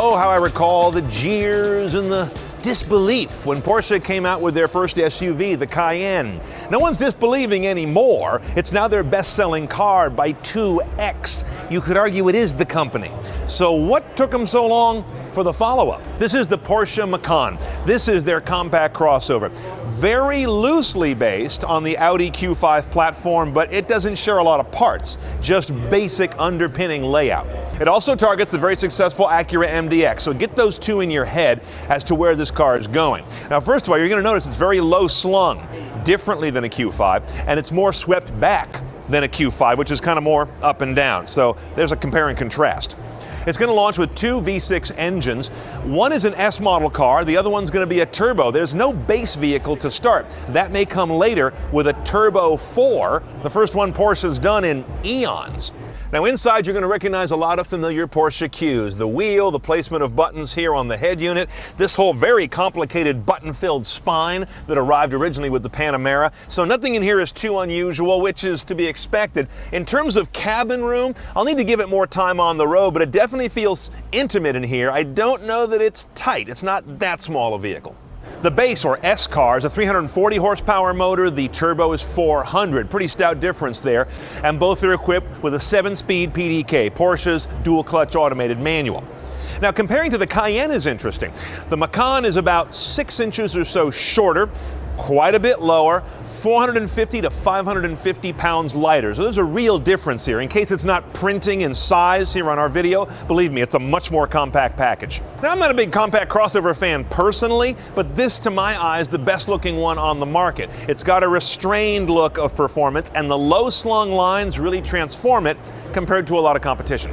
Oh, how I recall the jeers and the disbelief when Porsche came out with their first SUV, the Cayenne. No one's disbelieving anymore. It's now their best-selling car by 2x. You could argue it is the company. So what took them so long for the follow-up? This is the Porsche Macan. This is their compact crossover. Very loosely based on the Audi Q5 platform, but it doesn't share a lot of parts, just basic underpinning layout. It also targets the very successful Acura MDX, so get those two in your head as to where this car is going. Now, first of all, you're going to notice it's very low slung, differently than a Q5, and it's more swept back than a Q5, which is kind of more up and down. So there's a compare and contrast. It's going to launch with two V6 engines. One is an S model car, the other one's going to be a turbo. There's no base vehicle to start. That may come later with a Turbo 4, the first one Porsche's done in eons. Now inside you're going to recognize a lot of familiar Porsche cues. The wheel, the placement of buttons here on the head unit, this whole very complicated button-filled spine that arrived originally with the Panamera. So nothing in here is too unusual, which is to be expected. In terms of cabin room, I'll need to give it more time on the road, but it definitely feels intimate in here. I don't know that it's tight. It's not that small a vehicle. The base, or S car, is a 340 horsepower motor. The turbo is 400. Pretty stout difference there. And both are equipped with a 7-speed PDK, Porsche's dual-clutch automated manual. Now, comparing to the Cayenne is interesting. The Macan is about 6 inches or so shorter, quite a bit lower, 450 to 550 pounds lighter. So there's a real difference here. In case it's not printing in size here on our video, believe me, it's a much more compact package. Now, I'm not a big compact crossover fan personally, but this, to my eyes, the best looking one on the market. It's got a restrained look of performance, and the low slung lines really transform it compared to a lot of competition.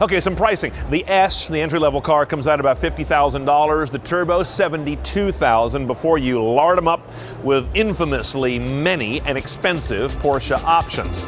Okay, some pricing. The S, the entry-level car, comes out about $50,000. The Turbo, $72,000 before you lard them up with infamously many and expensive Porsche options.